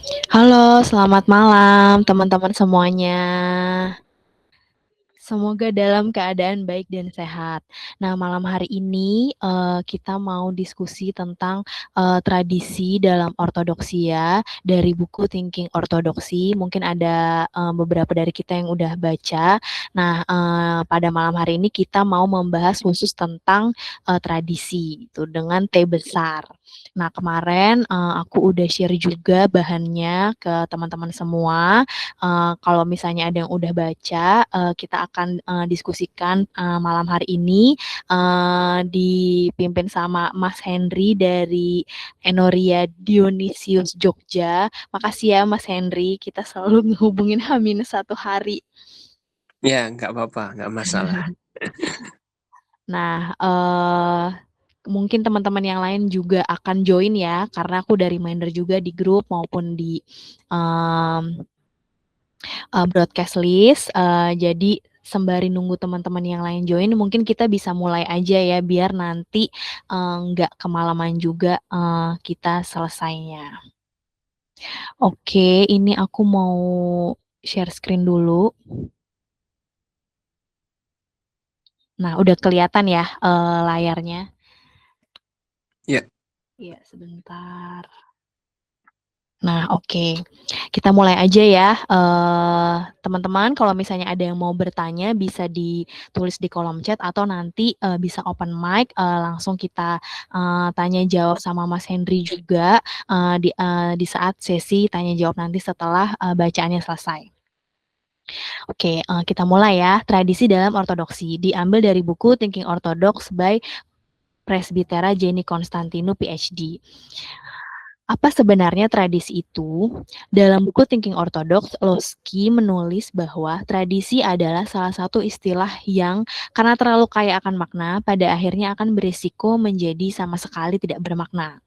Halo, selamat malam teman-teman semuanya. Semoga dalam keadaan baik dan sehat. Nah, malam hari ini kita mau diskusi tentang tradisi dalam ortodoksia dari buku Thinking Ortodoksi. Mungkin ada beberapa dari kita yang udah baca. Nah, pada malam hari ini kita mau membahas khusus tentang tradisi itu dengan T besar. Nah, kemarin aku udah share juga bahannya ke teman-teman semua. Kalau misalnya ada yang udah baca, kita akan diskusikan malam hari ini dipimpin sama Mas Henry dari Enoria Dionysius Jogja. Makasih ya Mas Henry, kita selalu ngehubungin H-1 hari. Ya, nggak apa-apa, nggak masalah. Nah, mungkin teman-teman yang lain juga akan join ya, karena aku udah reminder juga di grup maupun di um, broadcast list. Jadi sembari nunggu teman-teman yang lain join, mungkin kita bisa mulai aja ya, biar nanti nggak kemalaman juga kita selesainya. Oke, ini aku mau share screen dulu. Nah, udah kelihatan ya layarnya. Ya, Iya, sebentar. Nah, oke. Kita mulai aja ya. Teman-teman, kalau misalnya ada yang mau bertanya, bisa ditulis di kolom chat atau nanti bisa open mic, langsung kita tanya jawab sama Mas Henry juga di saat sesi tanya jawab nanti setelah bacaannya selesai. Oke, kita mulai ya. Tradisi dalam ortodoksi diambil dari buku Thinking Orthodox by Presbytera Jenny Constantino, PhD. Apa sebenarnya tradisi itu? Dalam buku Thinking Orthodox, Lossky menulis bahwa tradisi adalah salah satu istilah yang karena terlalu kaya akan makna, pada akhirnya akan berisiko menjadi sama sekali tidak bermakna.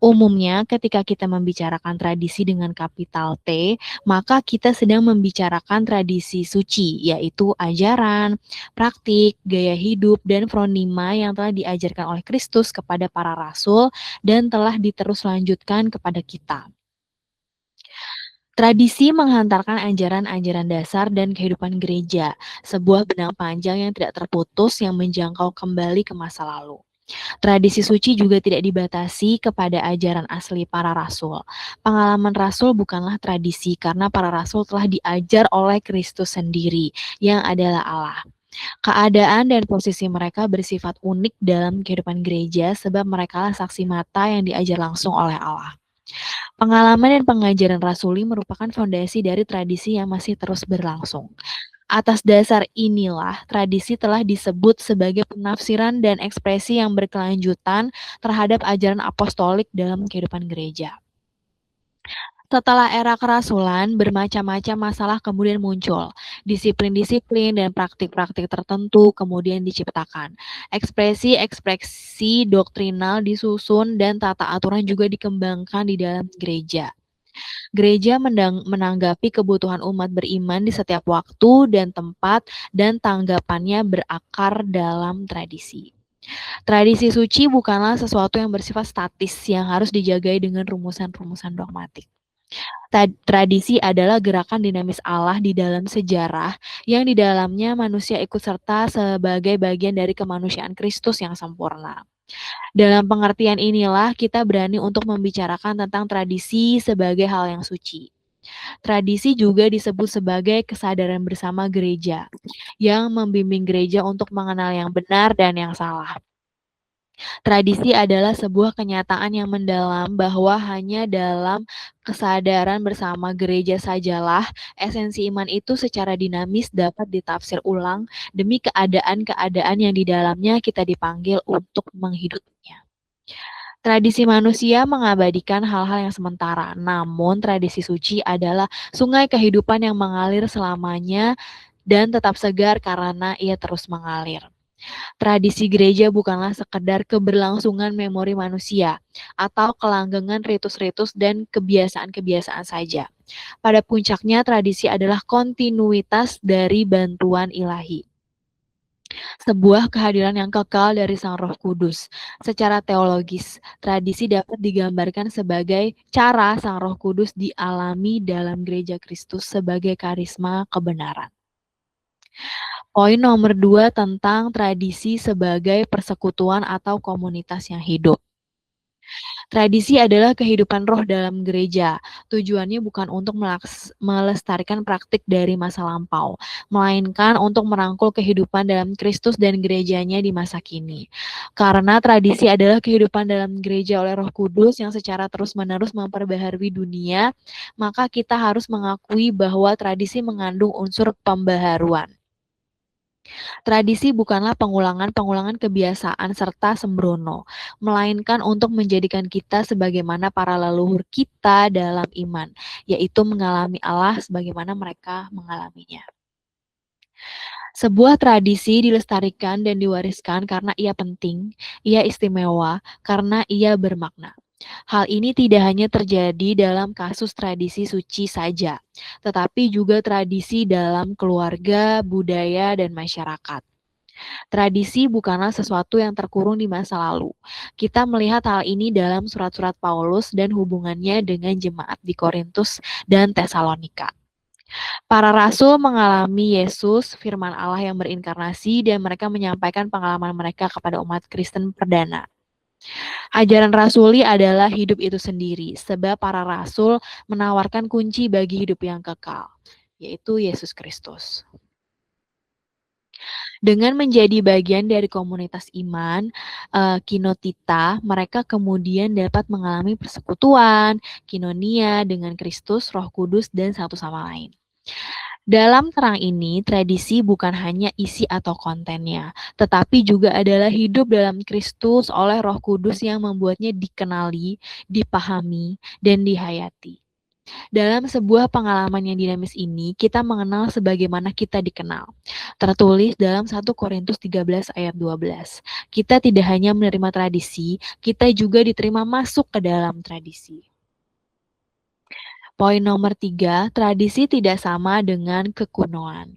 Umumnya ketika kita membicarakan tradisi dengan kapital T, maka kita sedang membicarakan tradisi suci, yaitu ajaran, praktik, gaya hidup, dan fronima yang telah diajarkan oleh Kristus kepada para rasul dan telah diteruslanjutkan kepada kita. Tradisi menghantarkan ajaran-ajaran dasar dan kehidupan gereja, sebuah benang panjang yang tidak terputus yang menjangkau kembali ke masa lalu. Tradisi suci juga tidak dibatasi kepada ajaran asli para rasul. Pengalaman rasul bukanlah tradisi karena para rasul telah diajar oleh Kristus sendiri yang adalah Allah. Keadaan dan posisi mereka bersifat unik dalam kehidupan gereja sebab mereka saksi mata yang diajar langsung oleh Allah. Pengalaman dan pengajaran rasuli merupakan fondasi dari tradisi yang masih terus berlangsung. Atas dasar inilah, tradisi telah disebut sebagai penafsiran dan ekspresi yang berkelanjutan terhadap ajaran apostolik dalam kehidupan gereja. Setelah era kerasulan, bermacam-macam masalah kemudian muncul. Disiplin-disiplin dan praktik-praktik tertentu kemudian diciptakan. Ekspresi-ekspresi doktrinal disusun dan tata aturan juga dikembangkan di dalam gereja. Gereja menanggapi kebutuhan umat beriman di setiap waktu dan tempat dan tanggapannya berakar dalam tradisi. Tradisi suci bukanlah sesuatu yang bersifat statis yang harus dijagai dengan rumusan-rumusan dogmatik. Tradisi adalah gerakan dinamis Allah di dalam sejarah yang di dalamnya manusia ikut serta sebagai bagian dari kemanusiaan Kristus yang sempurna. Dalam pengertian inilah kita berani untuk membicarakan tentang tradisi sebagai hal yang suci. Tradisi juga disebut sebagai kesadaran bersama gereja yang membimbing gereja untuk mengenal yang benar dan yang salah. Tradisi adalah sebuah kenyataan yang mendalam bahwa hanya dalam kesadaran bersama gereja sajalah esensi iman itu secara dinamis dapat ditafsir ulang demi keadaan-keadaan yang di dalamnya kita dipanggil untuk menghidupinya. Tradisi manusia mengabadikan hal-hal yang sementara, namun tradisi suci adalah sungai kehidupan yang mengalir selamanya dan tetap segar karena ia terus mengalir. Tradisi gereja bukanlah sekedar keberlangsungan memori manusia atau kelanggengan ritus-ritus dan kebiasaan-kebiasaan saja. Pada puncaknya, tradisi adalah kontinuitas dari bantuan ilahi. sebuah kehadiran yang kekal dari Sang Roh Kudus. Secara teologis, tradisi dapat digambarkan sebagai cara Sang Roh Kudus dialami dalam Gereja Kristus sebagai karisma kebenaran. Poin nomor 2 tentang tradisi sebagai persekutuan atau komunitas yang hidup. Tradisi adalah kehidupan roh dalam gereja. Tujuannya bukan untuk melestarikan praktik dari masa lampau, melainkan untuk merangkul kehidupan dalam Kristus dan gerejanya di masa kini. Karena tradisi adalah kehidupan dalam gereja oleh Roh Kudus yang secara terus-menerus memperbaharui dunia, maka kita harus mengakui bahwa tradisi mengandung unsur pembaharuan. Tradisi bukanlah pengulangan-pengulangan kebiasaan serta sembrono, melainkan untuk menjadikan kita sebagaimana para leluhur kita dalam iman, yaitu mengalami Allah sebagaimana mereka mengalaminya. Sebuah tradisi dilestarikan dan diwariskan karena ia penting, ia istimewa, karena ia bermakna. Hal ini tidak hanya terjadi dalam kasus tradisi suci saja, tetapi juga tradisi dalam keluarga, budaya, dan masyarakat. Tradisi bukanlah sesuatu yang terkurung di masa lalu. Kita melihat hal ini dalam surat-surat Paulus dan hubungannya dengan jemaat di Korintus dan Tesalonika. Para rasul mengalami Yesus, firman Allah yang berinkarnasi, dan mereka menyampaikan pengalaman mereka kepada umat Kristen perdana. Ajaran rasuli adalah hidup itu sendiri, sebab para rasul menawarkan kunci bagi hidup yang kekal, yaitu Yesus Kristus. Dengan menjadi bagian dari komunitas iman, kinotita, mereka kemudian dapat mengalami persekutuan, kinonia dengan Kristus, Roh Kudus, dan satu sama lain. Dalam terang ini, tradisi bukan hanya isi atau kontennya, tetapi juga adalah hidup dalam Kristus oleh Roh Kudus yang membuatnya dikenali, dipahami, dan dihayati. Dalam sebuah pengalaman yang dinamis ini, kita mengenal sebagaimana kita dikenal. Tertulis dalam 1 Korintus 13 ayat 12. Kita tidak hanya menerima tradisi, kita juga diterima masuk ke dalam tradisi. Poin nomor 3, tradisi tidak sama dengan kekunoan.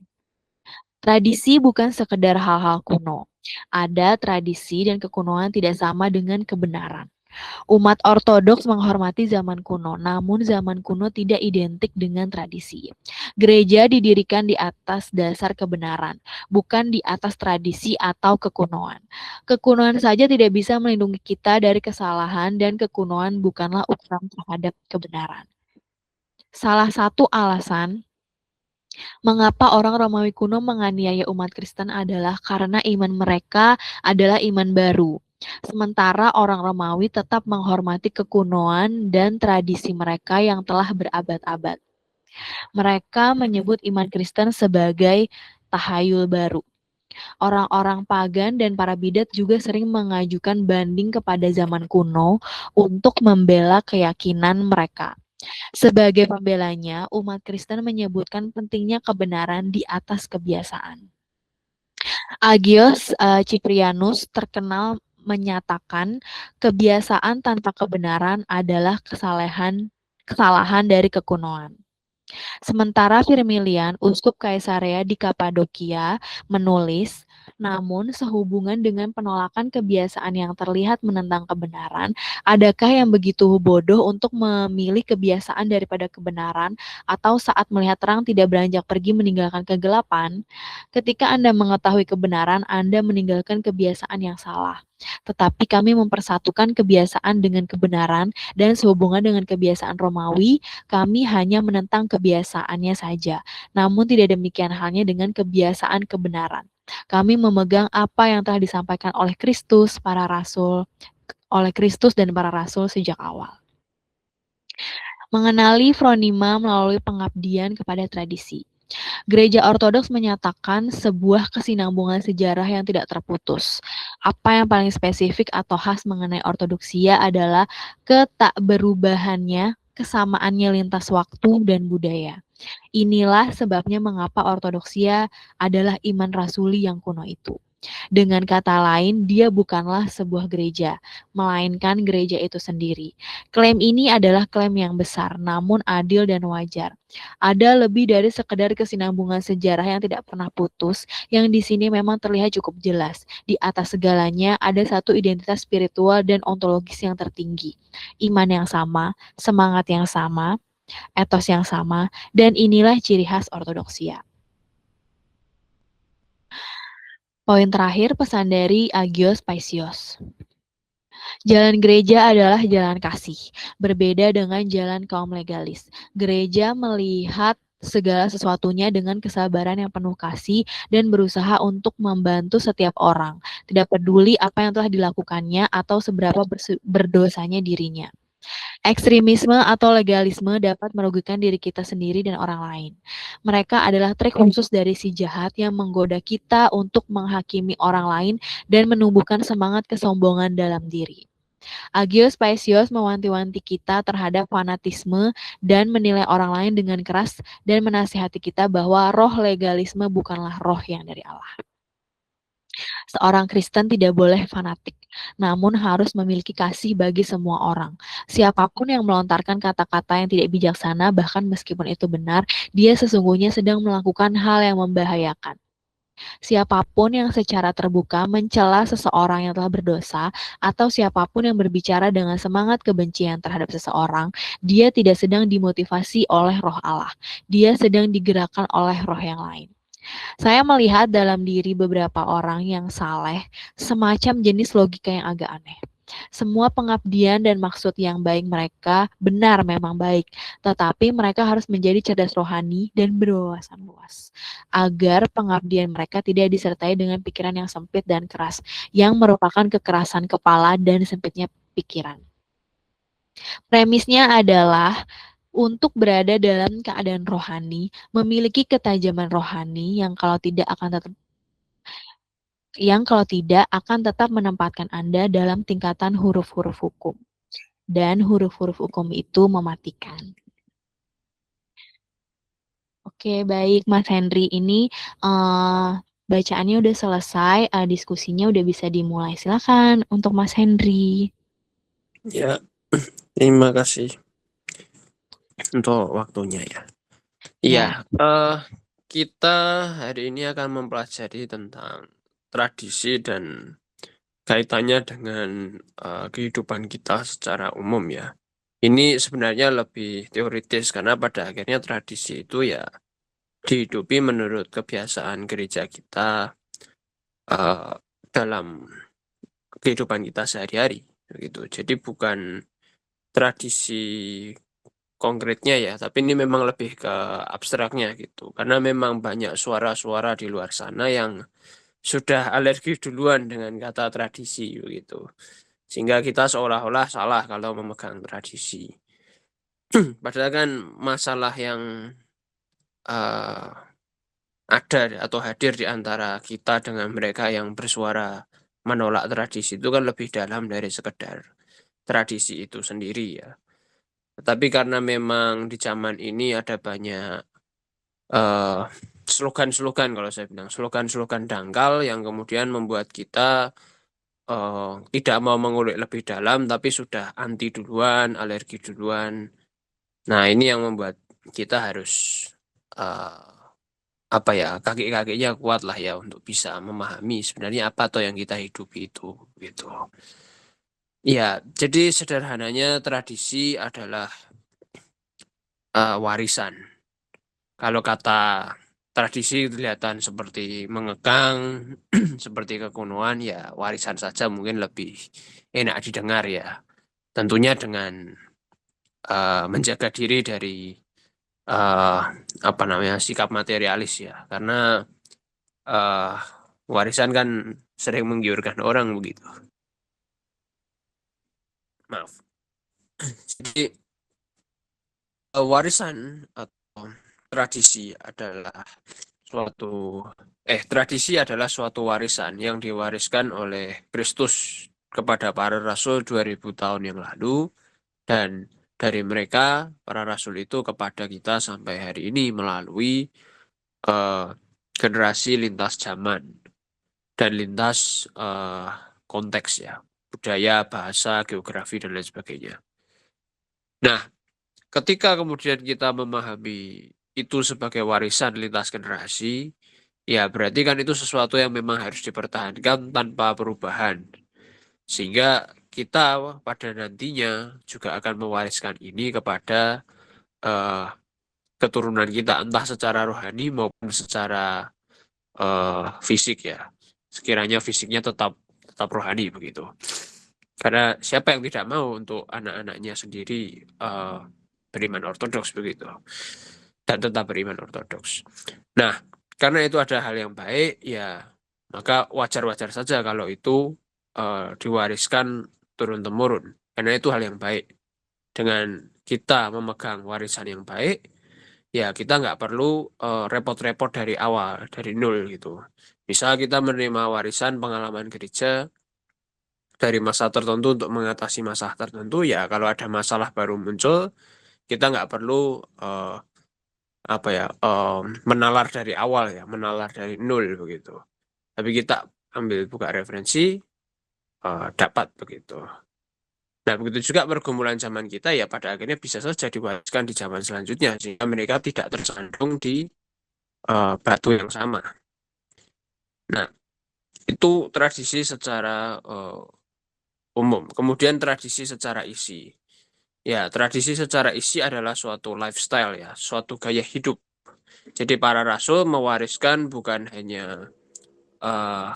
Tradisi bukan sekedar hal-hal kuno. Ada tradisi dan kekunoan tidak sama dengan kebenaran. Umat ortodoks menghormati zaman kuno, namun zaman kuno tidak identik dengan tradisi. Gereja didirikan di atas dasar kebenaran, bukan di atas tradisi atau kekunoan. Kekunoan saja tidak bisa melindungi kita dari kesalahan, dan kekunoan bukanlah ukuran terhadap kebenaran. Salah satu alasan mengapa orang Romawi kuno menganiaya umat Kristen adalah karena iman mereka adalah iman baru. Sementara orang Romawi tetap menghormati kekunoan dan tradisi mereka yang telah berabad-abad. Mereka menyebut iman Kristen sebagai tahayul baru. Orang-orang pagan dan para bidat juga sering mengajukan banding kepada zaman kuno untuk membela keyakinan mereka. Sebagai pembelanya, umat Kristen menyebutkan pentingnya kebenaran di atas kebiasaan. Agios Ciprianus terkenal menyatakan kebiasaan tanpa kebenaran adalah kesalahan dari kekunoan. Sementara Firmilian, uskup Kaisarea di Kapadokia, menulis, namun sehubungan dengan penolakan kebiasaan yang terlihat menentang kebenaran, adakah yang begitu bodoh untuk memilih kebiasaan daripada kebenaran, atau saat melihat terang tidak beranjak pergi meninggalkan kegelapan? Ketika Anda mengetahui kebenaran, Anda meninggalkan kebiasaan yang salah. Tetapi kami mempersatukan kebiasaan dengan kebenaran, dan sehubungan dengan kebiasaan Romawi, kami hanya menentang kebiasaannya saja. Namun tidak demikian halnya dengan kebiasaan kebenaran. Kami memegang apa yang telah disampaikan oleh Kristus dan para rasul sejak awal. Mengenali Fronima melalui pengabdian kepada tradisi. Gereja Ortodoks menyatakan sebuah kesinambungan sejarah yang tidak terputus. Apa yang paling spesifik atau khas mengenai ortodoksia adalah ketakberubahannya, kesamaannya lintas waktu dan budaya. Inilah sebabnya mengapa ortodoksia adalah iman rasuli yang kuno itu. Dengan kata lain, dia bukanlah sebuah gereja, melainkan gereja itu sendiri. Klaim ini adalah klaim yang besar, namun adil dan wajar. Ada lebih dari sekedar kesinambungan sejarah yang tidak pernah putus, yang di sini memang terlihat cukup jelas. Di atas segalanya ada satu identitas spiritual dan ontologis yang tertinggi. Iman yang sama, semangat yang sama, etos yang sama, dan inilah ciri khas ortodoksia. Poin terakhir, pesan dari Agios Paisios. Jalan gereja adalah jalan kasih, berbeda dengan jalan kaum legalis. Gereja melihat segala sesuatunya dengan kesabaran yang penuh kasih dan berusaha untuk membantu setiap orang, tidak peduli apa yang telah dilakukannya atau seberapa berdosanya dirinya. Ekstremisme atau legalisme dapat merugikan diri kita sendiri dan orang lain. Mereka adalah trik khusus dari si jahat yang menggoda kita untuk menghakimi orang lain dan menumbuhkan semangat kesombongan dalam diri. Agios Paisios mewanti-wanti kita terhadap fanatisme dan menilai orang lain dengan keras dan menasihati kita bahwa roh legalisme bukanlah roh yang dari Allah. Seorang Kristen tidak boleh fanatik, namun harus memiliki kasih bagi semua orang. Siapapun yang melontarkan kata-kata yang tidak bijaksana, bahkan meskipun itu benar, dia sesungguhnya sedang melakukan hal yang membahayakan. Siapapun yang secara terbuka mencela seseorang yang telah berdosa, atau siapapun yang berbicara dengan semangat kebencian terhadap seseorang, dia tidak sedang dimotivasi oleh roh Allah. Dia sedang digerakkan oleh roh yang lain. Saya melihat dalam diri beberapa orang yang saleh semacam jenis logika yang agak aneh. Semua pengabdian dan maksud yang baik mereka benar memang baik, tetapi mereka harus menjadi cerdas rohani dan berwawasan luas, agar pengabdian mereka tidak disertai dengan pikiran yang sempit dan keras, yang merupakan kekerasan kepala dan sempitnya pikiran. Premisnya adalah untuk berada dalam keadaan rohani, memiliki ketajaman rohani yang kalau tidak akan tetap menempatkan Anda dalam tingkatan huruf-huruf hukum. Dan huruf-huruf hukum itu mematikan. Oke, baik Mas Henry. Ini bacaannya udah selesai, diskusinya udah bisa dimulai. Silakan untuk Mas Henry. Ya, terima kasih untuk waktunya ya. Iya, kita hari ini akan mempelajari tentang tradisi dan kaitannya dengan kehidupan kita secara umum ya. Ini sebenarnya lebih teoritis karena pada akhirnya tradisi itu ya dihidupi menurut kebiasaan gereja kita dalam kehidupan kita sehari-hari gitu. Jadi bukan tradisi konkretnya ya, tapi ini memang lebih ke abstraknya gitu. Karena memang banyak suara-suara di luar sana yang sudah alergi duluan dengan kata tradisi gitu. Sehingga kita seolah-olah salah kalau memegang tradisi. Padahal kan masalah yang ada atau hadir di antara kita dengan mereka yang bersuara menolak tradisi itu kan lebih dalam dari sekedar tradisi itu sendiri ya. Tetapi karena memang di zaman ini ada banyak slogan-slogan kalau saya bilang, slogan-slogan dangkal yang kemudian membuat kita tidak mau mengulik lebih dalam, tapi sudah anti duluan, alergi duluan. Nah ini yang membuat kita harus apa ya kaki-kakinya kuat lah ya untuk bisa memahami sebenarnya apa toh yang kita hidupi itu gitu. Ya, jadi sederhananya tradisi adalah warisan. Kalau kata tradisi kelihatan seperti mengekang, seperti kekunoan, ya warisan saja mungkin lebih enak didengar ya. Tentunya dengan menjaga diri dari apa namanya sikap materialis ya, karena warisan kan sering menggiurkan orang begitu. Maaf. Jadi warisan atau tradisi adalah suatu warisan yang diwariskan oleh Kristus kepada para rasul 2000 tahun yang lalu dan dari mereka para rasul itu kepada kita sampai hari ini melalui generasi lintas zaman. dan lintas konteks ya, budaya, bahasa, geografi, dan lain sebagainya. Nah, ketika kemudian kita memahami itu sebagai warisan lintas generasi, ya berarti kan itu sesuatu yang memang harus dipertahankan tanpa perubahan. Sehingga kita pada nantinya juga akan mewariskan ini kepada eh, keturunan kita, entah secara rohani maupun secara fisik ya. Sekiranya fisiknya tetap tetap rohani begitu. Karena siapa yang tidak mau untuk anak-anaknya sendiri beriman ortodoks begitu. Dan tetap beriman ortodoks. Nah, karena itu ada hal yang baik, ya maka wajar-wajar saja kalau itu diwariskan turun-temurun. Karena itu hal yang baik. Dengan kita memegang warisan yang baik, ya kita nggak perlu repot-repot dari awal, dari nol gitu. Misal kita menerima warisan pengalaman gereja dari masa tertentu untuk mengatasi masalah tertentu, ya kalau ada masalah baru muncul, kita nggak perlu apa ya menalar dari awal ya, menalar dari nol begitu. Tapi kita ambil buka referensi, dapat begitu. Nah, begitu juga pergumulan zaman kita ya pada akhirnya bisa saja diwariskan di zaman selanjutnya sehingga mereka tidak tersandung di batu yang sama. Nah, itu tradisi secara umum. Kemudian tradisi secara isi. Ya, tradisi secara isi adalah suatu lifestyle ya, suatu gaya hidup. Jadi para rasul mewariskan bukan hanya eh,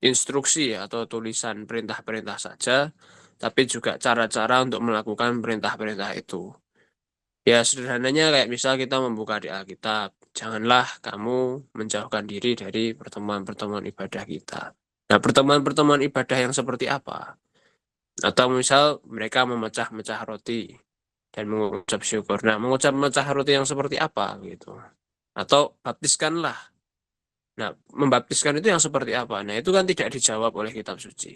instruksi atau tulisan perintah-perintah saja, tapi juga cara-cara untuk melakukan perintah-perintah itu. Ya, sederhananya kayak misal kita membuka di Alkitab, janganlah kamu menjauhkan diri dari pertemuan-pertemuan ibadah kita. Nah, pertemuan-pertemuan ibadah yang seperti apa? Atau misal mereka memecah-mecah roti dan mengucap syukur. Nah, mengucap mecah roti yang seperti apa gitu? Atau baptiskanlah. Nah, membaptiskan itu yang seperti apa? Nah, itu kan tidak dijawab oleh kitab suci.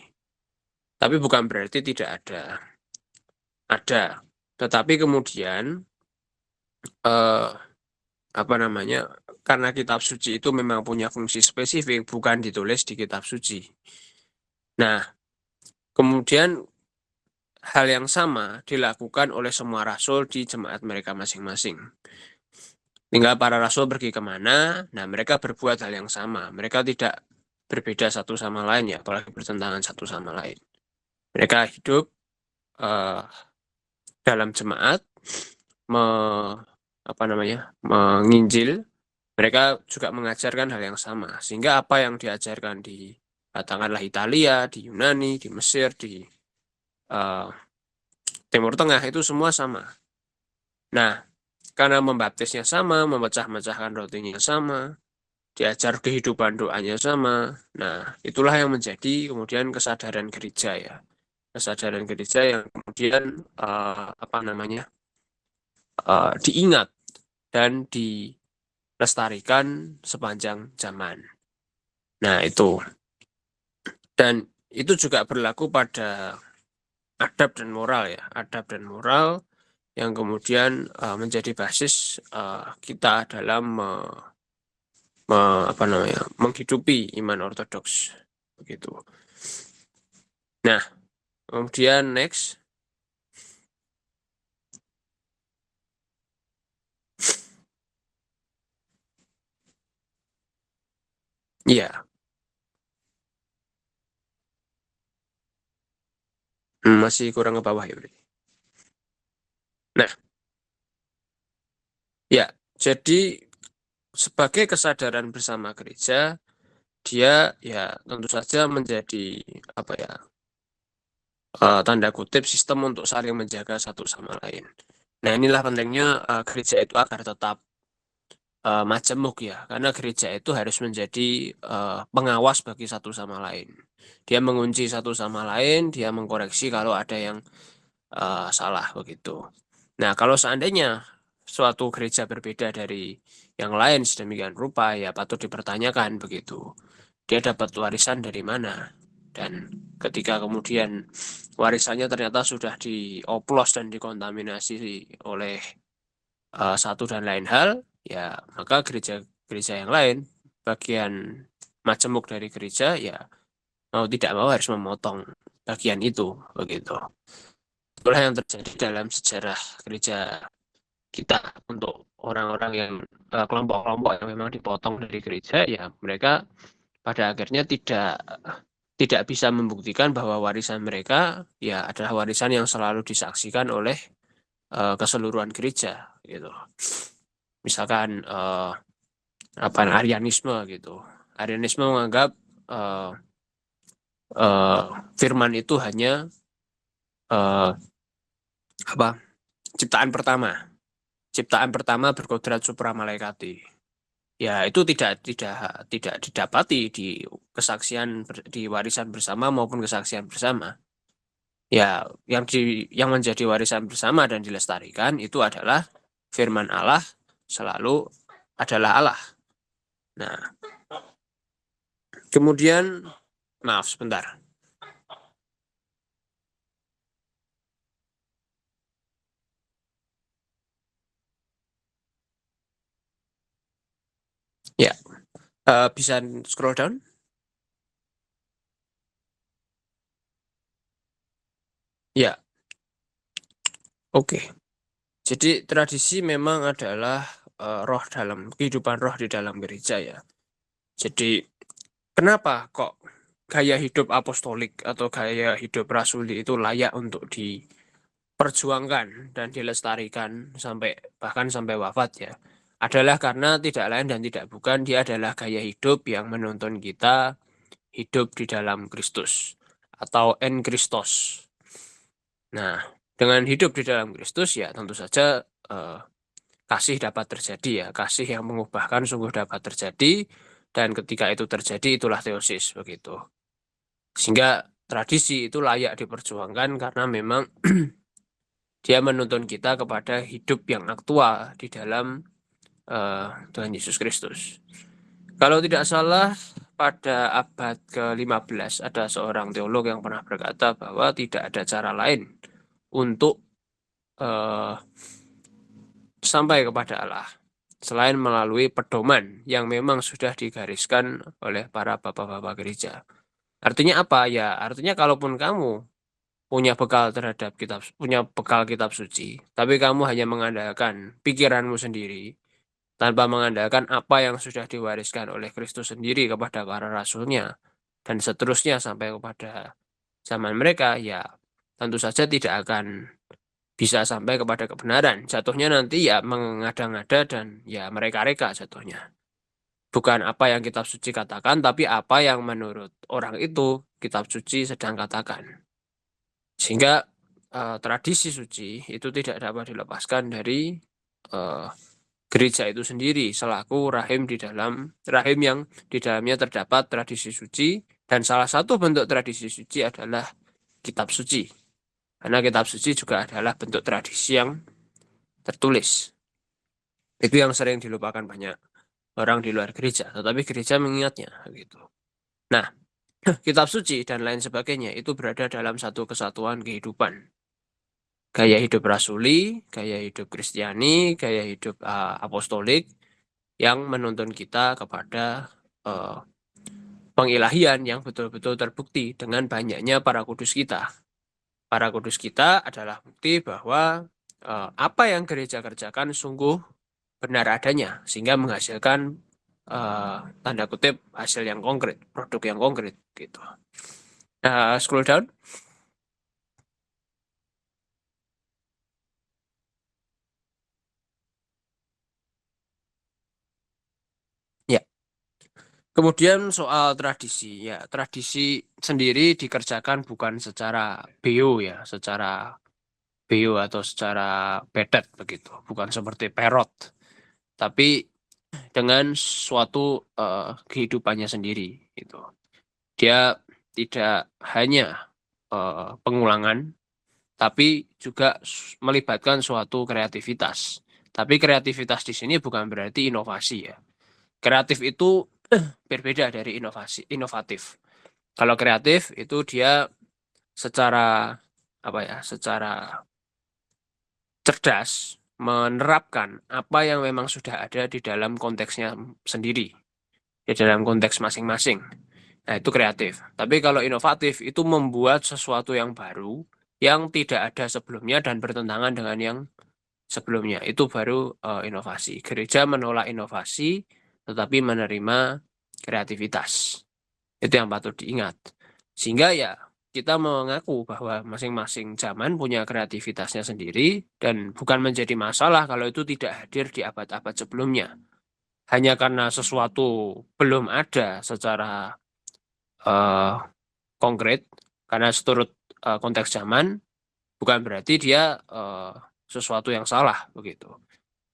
Tapi bukan berarti tidak ada. Ada. Tetapi kemudian eh, apa namanya? Karena kitab suci itu memang punya fungsi spesifik, bukan ditulis di kitab suci. Nah, kemudian hal yang sama dilakukan oleh semua rasul di jemaat mereka masing-masing. Tinggal para rasul pergi kemana, nah mereka berbuat hal yang sama. Mereka tidak berbeda satu sama lain ya, apalagi bertentangan satu sama lain. Mereka hidup eh, dalam jemaat, me, apa namanya, menginjil. Mereka juga mengajarkan hal yang sama. Sehingga apa yang diajarkan di katakanlah Italia, di Yunani, di Mesir, di eh, Timur Tengah itu semua sama. Nah, karena membaptisnya sama, memecah-mecahkan rotinya sama, diajar kehidupan doanya sama. Nah, itulah yang menjadi kemudian kesadaran gereja ya. Kesadaran gereja yang kemudian apa namanya diingat dan dilestarikan sepanjang zaman. Nah, itu. Dan itu juga berlaku pada adab dan moral ya. Adab dan moral yang kemudian menjadi basis kita dalam apa namanya menghidupi iman ortodoks begitu. Nah, kemudian next, ya masih kurang ke bawah ya berarti. Nah, ya jadi sebagai kesadaran bersama gereja, dia ya tentu saja menjadi apa ya tanda kutip sistem untuk saling menjaga satu sama lain. Nah, inilah pentingnya gereja itu agar tetap majemuk ya, karena gereja itu harus menjadi pengawas bagi satu sama lain. Dia mengunci satu sama lain, dia mengkoreksi kalau ada yang salah begitu. Nah, kalau seandainya suatu gereja berbeda dari yang lain sedemikian rupa, ya patut dipertanyakan begitu. Dia dapat warisan dari mana? Dan ketika kemudian warisannya ternyata sudah dioplos dan dikontaminasi oleh satu dan lain hal, ya maka gereja-gereja yang lain, bagian majemuk dari gereja, ya mau tidak mau harus memotong bagian itu, begitu. Itulah yang terjadi dalam sejarah gereja kita untuk orang-orang yang kelompok-kelompok yang memang dipotong dari gereja, ya mereka pada akhirnya tidak bisa membuktikan bahwa warisan mereka ya adalah warisan yang selalu disaksikan oleh keseluruhan gereja, gitu. Misalkan apa Arianisme gitu. Arianisme menganggap uh, firman itu hanya apa ciptaan pertama. Ciptaan pertama berkodrat supramalaikati. Ya itu tidak didapati di kesaksian di warisan bersama maupun kesaksian bersama. Ya yang menjadi warisan bersama dan dilestarikan itu adalah firman Allah selalu adalah Allah. Nah, kemudian maaf sebentar. Ya, bisa scroll down? Ya, oke. Jadi tradisi memang adalah roh dalam kehidupan roh di dalam gereja ya. Jadi kenapa kok gaya hidup apostolik atau gaya hidup rasuli itu layak untuk diperjuangkan dan dilestarikan bahkan sampai wafat ya? Adalah karena tidak lain dan tidak bukan dia adalah gaya hidup yang menuntun kita hidup di dalam Kristus atau en Christos. Nah, dengan hidup di dalam Kristus ya tentu saja kasih dapat terjadi ya. Kasih yang mengubahkan sungguh dapat terjadi dan ketika itu terjadi itulah teosis begitu. Sehingga tradisi itu layak diperjuangkan karena memang dia menuntun kita kepada hidup yang aktual di dalam Tuhan Yesus Kristus. Kalau tidak salah pada abad ke-15 ada seorang teolog yang pernah berkata bahwa tidak ada cara lain untuk sampai kepada Allah selain melalui pedoman yang memang sudah digariskan oleh para bapak-bapak gereja. Artinya apa ya? Artinya kalaupun kamu punya bekal kitab suci, tapi kamu hanya mengandalkan pikiranmu sendiri tanpa mengandalkan apa yang sudah diwariskan oleh Kristus sendiri kepada para rasulnya dan seterusnya sampai kepada zaman mereka, ya tentu saja tidak akan bisa sampai kepada kebenaran. Jatuhnya nanti ya mengada-ngada dan ya mereka-reka jatuhnya. Bukan apa yang kitab suci katakan, tapi apa yang menurut orang itu kitab suci sedang katakan. Sehingga tradisi suci itu tidak dapat dilepaskan dari gereja itu sendiri selaku rahim yang di dalamnya terdapat tradisi suci dan salah satu bentuk tradisi suci adalah kitab suci. Karena kitab suci juga adalah bentuk tradisi yang tertulis. Itu yang sering dilupakan banyak orang di luar gereja, tetapi gereja mengingatnya gitu. Nah, kitab suci dan lain sebagainya itu berada dalam satu kesatuan kehidupan. Gaya hidup rasuli, gaya hidup Kristiani, gaya hidup apostolik yang menuntun kita kepada pengilahian yang betul-betul terbukti dengan banyaknya para kudus kita. Para kudus kita adalah bukti bahwa apa yang gereja kerjakan sungguh benar adanya, sehingga menghasilkan tanda kutip hasil yang konkret, produk yang konkret gitu. Scroll down. Ya. Kemudian soal tradisi, ya tradisi sendiri dikerjakan bukan secara beo atau secara betet begitu, bukan seperti perot, tapi dengan suatu kehidupannya sendiri gitu. Dia tidak hanya pengulangan, tapi juga melibatkan suatu kreativitas. Tapi kreativitas di sini bukan berarti inovasi ya. Kreatif itu berbeda dari inovatif. Kalau kreatif itu dia secara secara cerdas menerapkan apa yang memang sudah ada di dalam konteksnya sendiri. di dalam konteks masing-masing. Nah, itu kreatif. Tapi kalau inovatif itu membuat sesuatu yang baru yang tidak ada sebelumnya dan bertentangan dengan yang sebelumnya. Itu baru inovasi. Gereja menolak inovasi tetapi menerima kreativitas. Itu yang patut diingat. Sehingga ya kita mengaku bahwa masing-masing zaman punya kreativitasnya sendiri dan bukan menjadi masalah kalau itu tidak hadir di abad-abad sebelumnya. Hanya karena sesuatu belum ada secara eh, konkret, karena seturut konteks zaman, bukan berarti dia sesuatu yang salah begitu.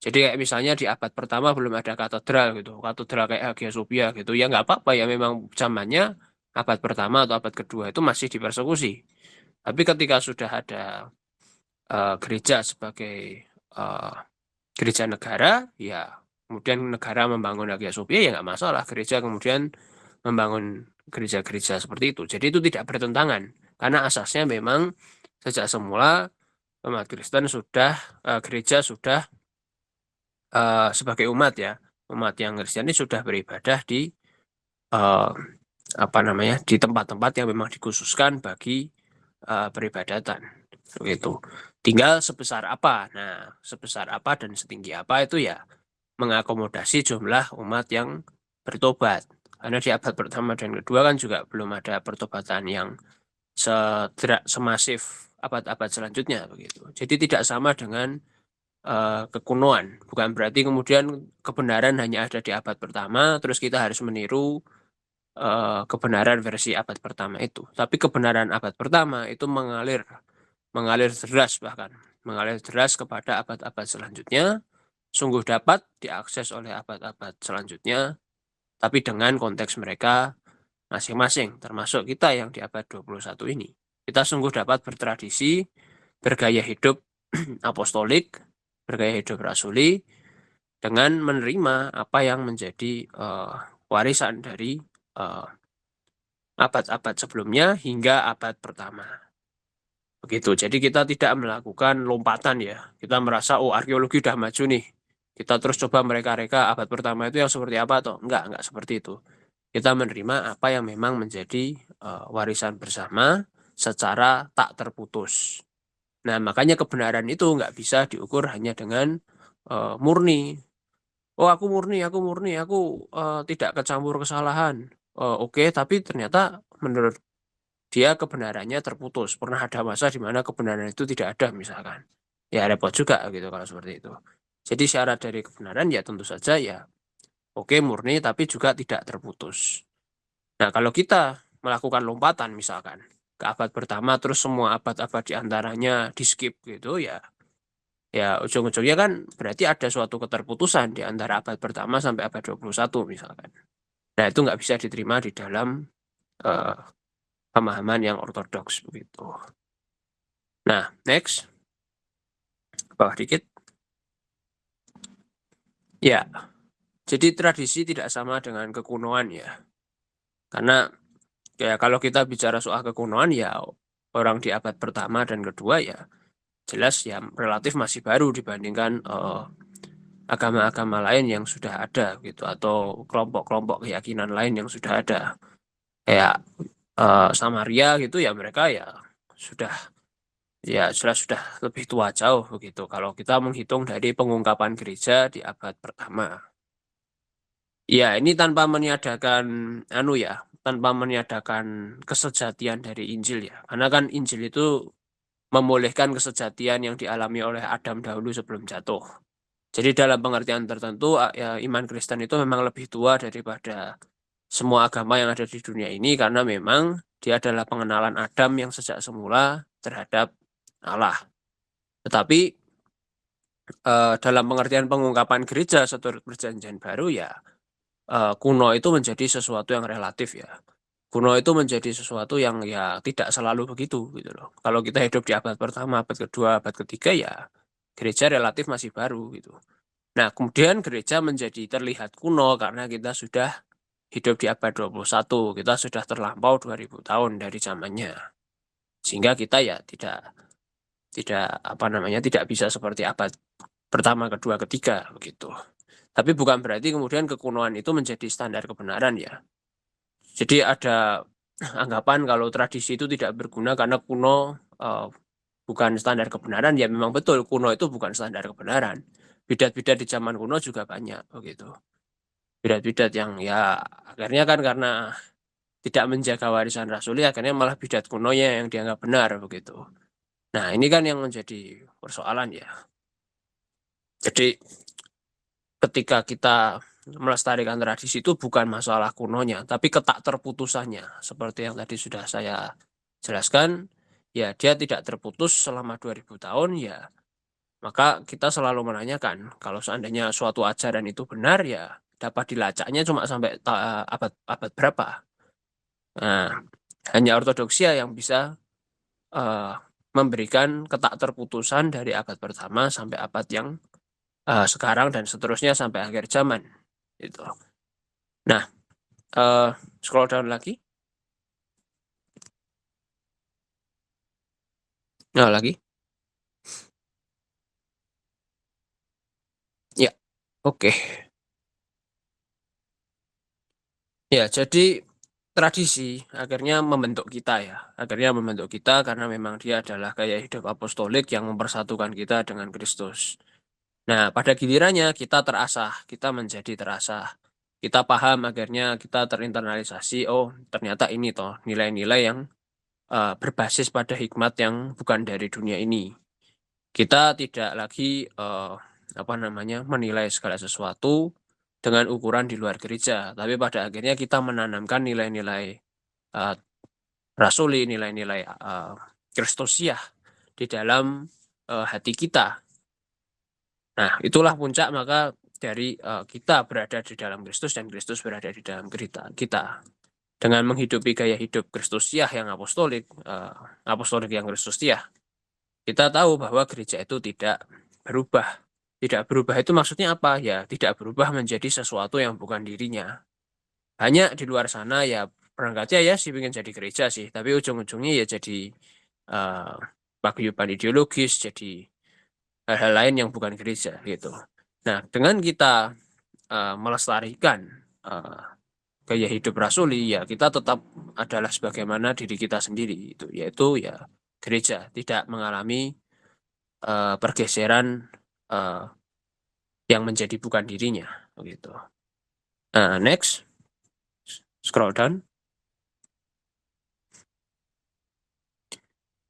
Jadi kayak misalnya di abad pertama belum ada katedral gitu, katedral kayak Hagia Sophia gitu, ya nggak apa-apa ya memang zamannya abad pertama atau abad kedua itu masih dipersekusi. Tapi ketika sudah ada gereja sebagai eh, gereja negara, ya kemudian negara membangun Hagia Sophia ya nggak masalah. Gereja kemudian membangun gereja-gereja seperti itu. Jadi itu tidak bertentangan karena asasnya memang sejak semula umat Kristen sudah gereja sudah sebagai umat ya, umat yang Kristiani sudah beribadah di eh, apa namanya di tempat-tempat yang memang dikhususkan bagi peribadatan begitu. Tinggal sebesar apa. Nah, sebesar apa dan setinggi apa itu ya mengakomodasi jumlah umat yang bertobat. Karena di abad pertama dan kedua kan juga belum ada pertobatan yang semasif abad-abad selanjutnya begitu. Jadi tidak sama dengan kekunoan. Bukan berarti kemudian kebenaran hanya ada di abad pertama, terus kita harus meniru kebenaran versi abad pertama itu. Tapi kebenaran abad pertama itu mengalir deras bahkan, mengalir deras kepada abad-abad selanjutnya, sungguh dapat diakses oleh abad-abad selanjutnya, tapi dengan konteks mereka masing-masing, termasuk kita yang di abad 21 ini. Kita sungguh dapat bertradisi, bergaya hidup apostolik, bergaya hidup rasuli, dengan menerima apa yang menjadi warisan dari eh, abad-abad sebelumnya hingga abad pertama. Begitu. Jadi kita tidak melakukan lompatan ya. Kita merasa, oh arkeologi udah maju nih. Kita terus coba mereka-reka abad pertama itu yang seperti apa toh? Enggak seperti itu. Kita menerima apa yang memang menjadi warisan bersama secara tak terputus. Nah, makanya kebenaran itu nggak bisa diukur hanya dengan murni. Oh, aku tidak kecampur kesalahan. Oke, tapi ternyata menurut dia kebenarannya terputus. Pernah ada masa di mana kebenaran itu tidak ada, misalkan. Ya repot juga gitu kalau seperti itu. Jadi syarat dari kebenaran ya tentu saja ya oke murni tapi juga tidak terputus. Nah, kalau kita melakukan lompatan misalkan ke abad pertama terus semua abad-abad di antaranya di skip gitu ya. Ya ujung-ujungnya kan berarti ada suatu keterputusan di antara abad pertama sampai abad 21 misalkan. Nah, itu nggak bisa diterima di dalam eh, pemahaman yang ortodoks begitu. Nah, next, ke bawah dikit. Ya, jadi tradisi tidak sama dengan kekunoan ya. Karena ya kalau kita bicara soal kekunoan ya orang di abad pertama dan kedua ya jelas ya relatif masih baru dibandingkan agama-agama lain yang sudah ada gitu atau kelompok-kelompok keyakinan lain yang sudah ada. Kayak Samaria gitu ya mereka ya sudah ya jelas sudah lebih tua jauh begitu. Kalau kita menghitung dari pengungkapan gereja di abad pertama. Ya, ini tanpa meniadakan anu ya, tanpa meniadakan kesejatian dari Injil ya. Karena kan Injil itu membolehkan kesejatian yang dialami oleh Adam dahulu sebelum jatuh. Jadi dalam pengertian tertentu ya, iman Kristen itu memang lebih tua daripada semua agama yang ada di dunia ini karena memang dia adalah pengenalan Adam yang sejak semula terhadap Allah. Tetapi dalam pengertian pengungkapan gereja seturut perjanjian baru ya kuno itu menjadi sesuatu yang relatif ya. Kuno itu menjadi sesuatu yang ya tidak selalu begitu gitu loh. Kalau kita hidup di abad pertama, abad kedua, abad ketiga ya gereja relatif masih baru gitu. Nah, kemudian gereja menjadi terlihat kuno karena kita sudah hidup di abad 21. Kita sudah terlampau 2000 tahun dari zamannya. Sehingga kita ya tidak tidak apa namanya tidak bisa seperti abad pertama, kedua, ketiga begitu. Tapi bukan berarti kemudian kekunoan itu menjadi standar kebenaran ya. Jadi ada anggapan kalau tradisi itu tidak berguna karena kuno bukan standar kebenaran, ya memang betul kuno itu bukan standar kebenaran. Bidat-bidat di zaman kuno juga banyak begitu. Bidat-bidat yang ya akhirnya kan karena tidak menjaga warisan rasuli, akhirnya malah bidat kunonya yang dianggap benar begitu. Nah ini kan yang menjadi persoalan ya. Jadi ketika kita melestarikan tradisi itu bukan masalah kunonya, tapi ketak terputusannya. Seperti yang tadi sudah saya jelaskan, ya dia tidak terputus selama 2000 tahun, ya maka kita selalu menanyakan, kalau seandainya suatu ajaran itu benar, ya dapat dilacaknya cuma sampai abad berapa. Nah, hanya ortodoksia yang bisa eh, memberikan ketak terputusan dari abad pertama sampai abad yang sekarang dan seterusnya sampai akhir zaman. Itu. Nah, scroll down lagi. Nah, lagi. Ya, oke. Ya, jadi tradisi akhirnya membentuk kita ya. Akhirnya membentuk kita karena memang dia adalah gaya hidup apostolik yang mempersatukan kita dengan Kristus. Nah, pada gilirannya kita terasah, kita menjadi terasah. Kita paham akhirnya kita terinternalisasi, oh ternyata ini toh nilai-nilai yang berbasis pada hikmat yang bukan dari dunia ini. Kita tidak lagi menilai segala sesuatu dengan ukuran di luar gereja, tapi pada akhirnya kita menanamkan nilai-nilai uh, rasuli, nilai-nilai Kristusiah di dalam hati kita. Nah, itulah puncak maka dari kita berada di dalam Kristus dan Kristus berada di dalam kita. Dengan menghidupi gaya hidup Kristusiah yang apostolik, apostolik yang Kristusiah, kita tahu bahwa gereja itu tidak berubah. Tidak berubah itu maksudnya apa? Ya, tidak berubah menjadi sesuatu yang bukan dirinya. Hanya di luar sana ya perangkatnya ya sih ingin jadi gereja sih, tapi ujung-ujungnya ya jadi uh, paguyuban ideologis, jadi hal-hal lain yang bukan gereja gitu. Nah, dengan kita melestarikan uh, gaya hidup rasuli, ya kita tetap adalah sebagaimana diri kita sendiri itu, yaitu ya gereja tidak mengalami pergeseran uh, yang menjadi bukan dirinya begitu. Next, scroll down.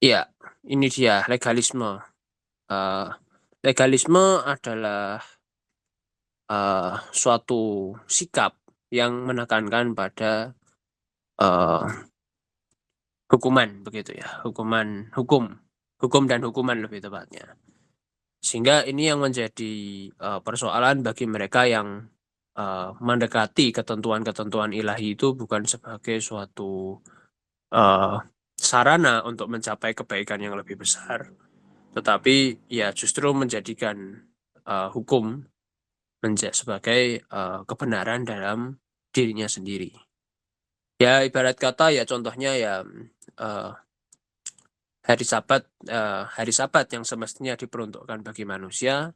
Ya, ini dia legalisme. Uh, Legalisme adalah suatu sikap yang menekankan pada uh, hukuman begitu ya, hukum dan hukuman lebih tepatnya. Sehingga ini yang menjadi persoalan bagi mereka yang mendekati ketentuan-ketentuan ilahi itu bukan sebagai suatu uh, sarana untuk mencapai kebaikan yang lebih besar, tetapi ya justru menjadikan hukum sebagai kebenaran dalam dirinya sendiri. Ya ibarat kata ya contohnya ya uh, hari Sabat yang semestinya diperuntukkan bagi manusia,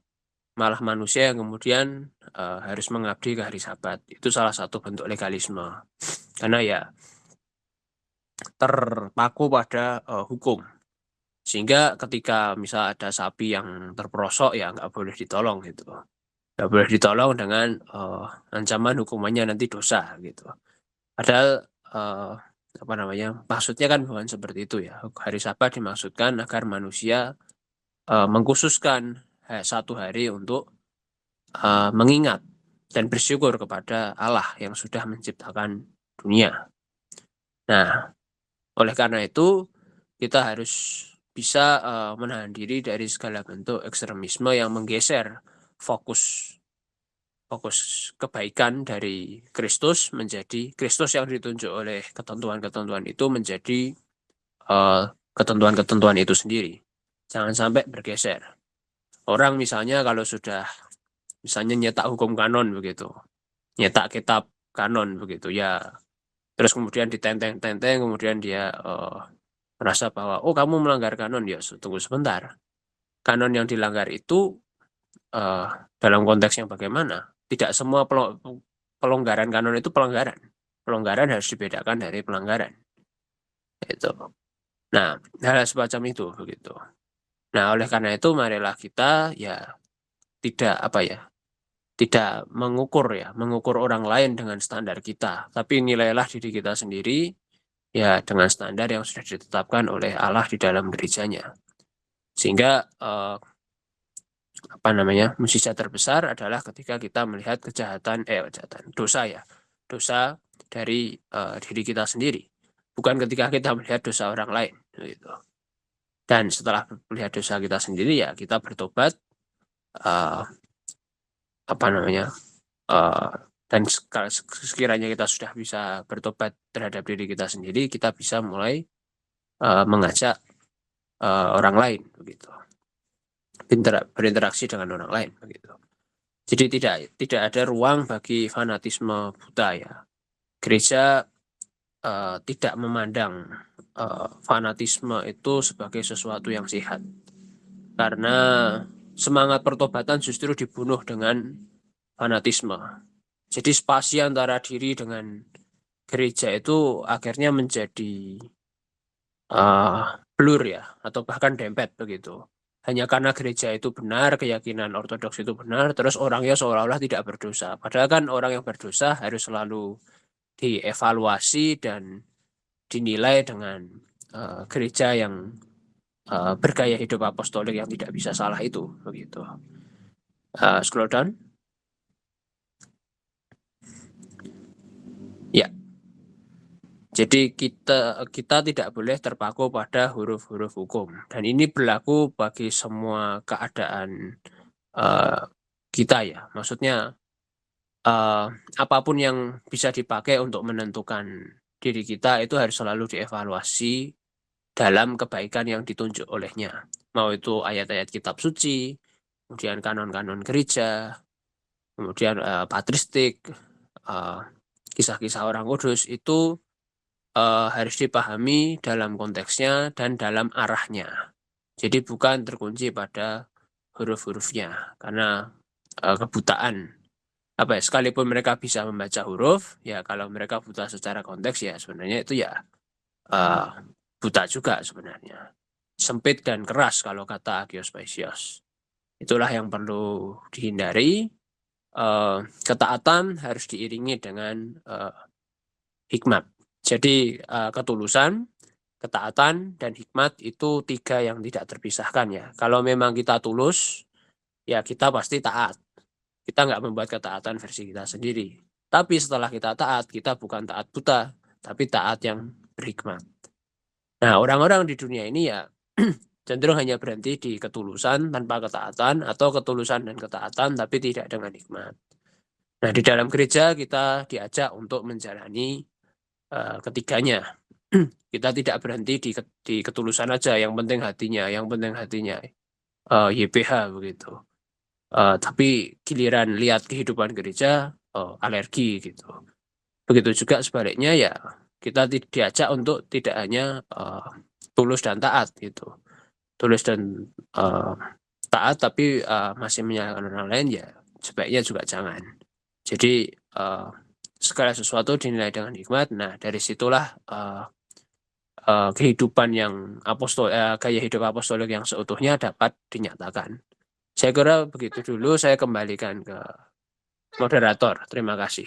malah manusia yang kemudian harus mengabdi ke hari Sabat. Itu salah satu bentuk legalisme. Karena ya terpaku pada hukum. Sehingga ketika misal ada sapi yang terperosok ya nggak boleh ditolong gitu. Nggak boleh ditolong dengan ancaman hukumannya nanti dosa gitu. Padahal maksudnya kan bukan seperti itu ya. Hari Sabat dimaksudkan agar manusia mengkhususkan satu hari untuk mengingat dan bersyukur kepada Allah yang sudah menciptakan dunia. Nah, oleh karena itu kita harus bisa menahan diri dari segala bentuk ekstremisme yang menggeser fokus fokus kebaikan dari Kristus menjadi Kristus yang ditunjuk oleh ketentuan-ketentuan itu menjadi ketentuan-ketentuan itu sendiri. Jangan sampai bergeser. Orang misalnya kalau sudah misalnya nyetak hukum kanon begitu, nyetak kitab kanon begitu ya, terus kemudian ditenteng-tenteng, kemudian dia merasa bahwa oh kamu melanggar kanon, ya tunggu sebentar. Kanon yang dilanggar itu dalam konteks yang bagaimana? tidak semua pelonggaran kanon itu pelanggaran. Pelonggaran harus dibedakan dari pelanggaran. Itu. Nah, hal semacam itu begitu. Nah, oleh karena itu marilah kita ya tidak mengukur orang lain dengan standar kita, tapi nilailah diri kita sendiri ya dengan standar yang sudah ditetapkan oleh Allah di dalam gerejanya. Sehingga mukjizat terbesar adalah ketika kita melihat dosa dari diri kita sendiri, bukan ketika kita melihat dosa orang lain, gitu. Dan setelah melihat dosa kita sendiri ya kita bertobat, uh, dan sekiranya kita sudah bisa bertobat terhadap diri kita sendiri, kita bisa mulai mengajak orang lain, begitu, berinteraksi dengan orang lain, begitu. Jadi tidak ada ruang bagi fanatisme buta ya. Gereja tidak memandang fanatisme itu sebagai sesuatu yang sehat, karena semangat pertobatan justru dibunuh dengan fanatisme. Jadi spasi antara diri dengan gereja itu akhirnya menjadi blur ya, atau bahkan dempet begitu. Hanya karena gereja itu benar, keyakinan ortodoks itu benar, terus orangnya seolah-olah tidak berdosa. Padahal kan orang yang berdosa harus selalu dievaluasi dan dinilai dengan gereja yang bergaya hidup apostolik yang tidak bisa salah itu, begitu. Scroll down. Ya. Jadi kita tidak boleh terpaku pada huruf-huruf hukum, dan ini berlaku bagi semua keadaan kita ya. Maksudnya apapun yang bisa dipakai untuk menentukan diri kita itu harus selalu dievaluasi dalam kebaikan yang ditunjuk olehnya. Mau itu ayat-ayat kitab suci, kemudian kanon-kanon gereja, kemudian patristik, kisah-kisah orang kudus, itu harus dipahami dalam konteksnya dan dalam arahnya. Jadi bukan terkunci pada huruf-hurufnya, karena kebutaan. Sekalipun mereka bisa membaca huruf, ya kalau mereka buta secara konteks ya sebenarnya itu ya buta juga sebenarnya. Sempit dan keras kalau kata Agios Paisios. Itulah yang perlu dihindari. Ketaatan harus diiringi dengan hikmat. Jadi ketulusan, ketaatan, dan hikmat itu 3 yang tidak terpisahkan ya. Kalau memang kita tulus, ya kita pasti taat. Kita nggak membuat ketaatan versi kita sendiri. Tapi setelah kita taat, kita bukan taat buta, tapi taat yang berhikmat. Nah, orang-orang di dunia ini ya cenderung hanya berhenti di ketulusan tanpa ketaatan, atau ketulusan dan ketaatan tapi tidak dengan hikmat. Nah, di dalam gereja kita diajak untuk menjalani ketiganya. Kita tidak berhenti di ketulusan aja, yang penting hatinya, YPH begitu. Tapi giliran lihat kehidupan gereja, alergi gitu. Begitu juga sebaliknya ya, kita diajak untuk tidak hanya tulus dan taat gitu. Tulus dan taat tapi masih menyalahkan orang lain, ya sebaiknya juga jangan. Jadi segala sesuatu dinilai dengan hikmat. Nah, dari situlah kehidupan yang gaya hidup apostolik yang seutuhnya dapat dinyatakan. Saya kira begitu dulu, saya kembalikan ke moderator. Terima kasih.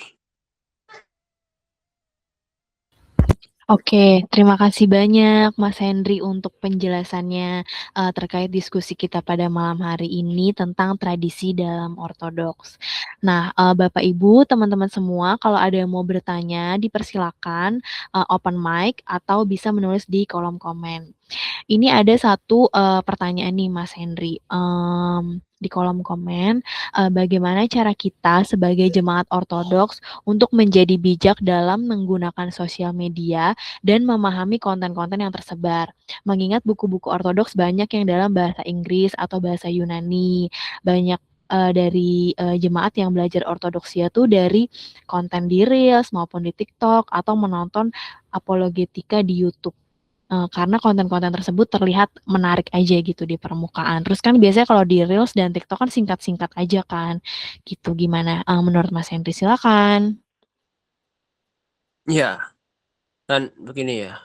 Oke, terima kasih banyak Mas Henry untuk penjelasannya terkait diskusi kita pada malam hari ini tentang tradisi dalam ortodoks. Nah, Bapak Ibu, teman-teman semua, kalau ada yang mau bertanya, dipersilakan open mic atau bisa menulis di kolom komen. Ini ada satu pertanyaan nih Mas Henry. Di kolom komen, bagaimana cara kita sebagai jemaat ortodoks untuk menjadi bijak dalam menggunakan sosial media dan memahami konten-konten yang tersebar. Mengingat buku-buku ortodoks banyak yang dalam bahasa Inggris atau bahasa Yunani. Banyak dari jemaat yang belajar ortodoksia tuh dari konten di Reels maupun di TikTok atau menonton apologetika di YouTube. karena konten-konten tersebut terlihat menarik aja gitu di permukaan. Terus kan biasanya kalau di Reels dan TikTok kan singkat-singkat aja kan, gitu. Gimana menurut Mas Henry? Silakan. Ya, kan begini ya.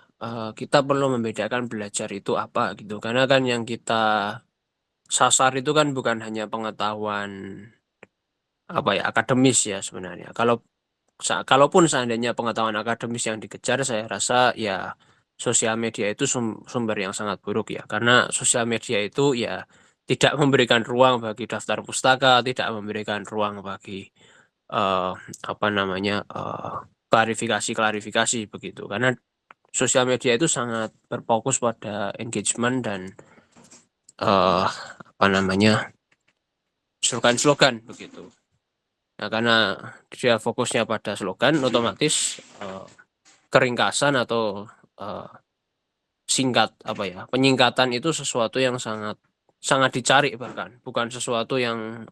Kita perlu membedakan belajar itu apa gitu. Karena kan yang kita sasar itu kan bukan hanya pengetahuan apa ya akademis ya sebenarnya. Kalaupun seandainya pengetahuan akademis yang dikejar, saya rasa ya sosial media itu sumber yang sangat buruk ya. Karena sosial media itu ya tidak memberikan ruang bagi daftar pustaka, tidak memberikan ruang bagi eh, apa namanya klarifikasi-klarifikasi begitu. Karena sosial media itu sangat berfokus pada engagement dan apa namanya slogan-slogan begitu. Nah, karena dia fokusnya pada slogan, otomatis keringkasan atau eh, singkat apa ya, penyingkatan itu sesuatu yang sangat sangat dicari bahkan, bukan sesuatu yang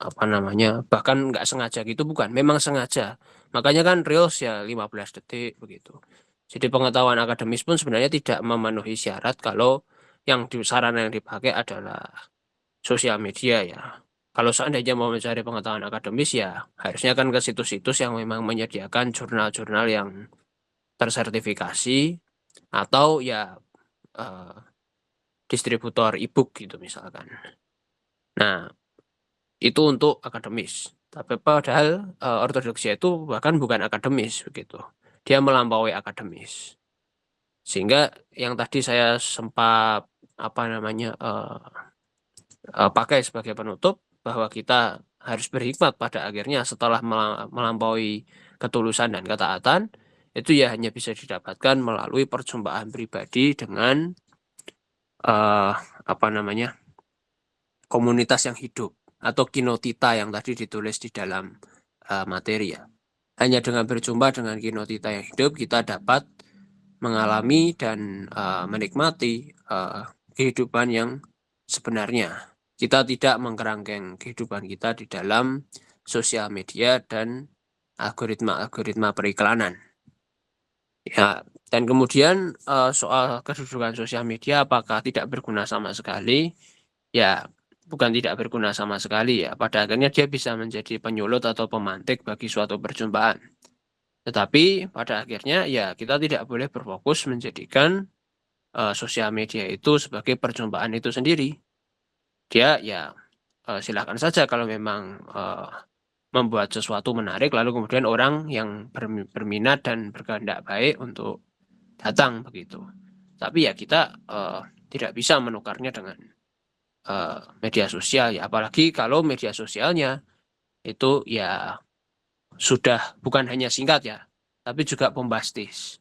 apa namanya, bahkan nggak sengaja gitu, bukan, memang sengaja. Makanya kan Reels ya 15 detik begitu. Jadi pengetahuan akademis pun sebenarnya tidak memenuhi syarat kalau sarana yang dipakai adalah sosial media ya. Kalau seandainya mau mencari pengetahuan akademis ya harusnya kan ke situs-situs yang memang menyediakan jurnal-jurnal yang tersertifikasi atau ya eh, distributor e-book gitu misalkan. Nah, itu untuk akademis. Tapi padahal ortodoksia itu bahkan bukan akademis begitu. Dia melampaui akademis. Sehingga yang tadi saya sempat apa namanya pakai sebagai penutup bahwa kita harus berhikmat pada akhirnya setelah melampaui ketulusan dan ketaatan itu ya hanya bisa didapatkan melalui perjumpaan pribadi dengan eh, apa namanya komunitas yang hidup atau kinotita yang tadi ditulis di dalam materi ya. Hanya dengan berjumpa dengan kinotita yang hidup kita dapat mengalami dan menikmati kehidupan yang sebenarnya. Kita tidak mengkerangkeng kehidupan kita di dalam sosial media dan algoritma-algoritma periklanan. Ya, dan kemudian soal kedudukan sosial media apakah tidak berguna sama sekali? Ya, bukan tidak berguna sama sekali ya. Pada akhirnya dia bisa menjadi penyulut atau pemantik bagi suatu perjumpaan. Tetapi pada akhirnya ya kita tidak boleh berfokus menjadikan sosial media itu sebagai perjumpaan itu sendiri. Dia ya silakan saja kalau memang membuat sesuatu menarik, lalu kemudian orang yang berminat dan berkehendak baik untuk datang begitu. Tapi ya kita tidak bisa menukarnya dengan media sosial ya, apalagi kalau media sosialnya itu ya sudah bukan hanya singkat ya, tapi juga bombastis.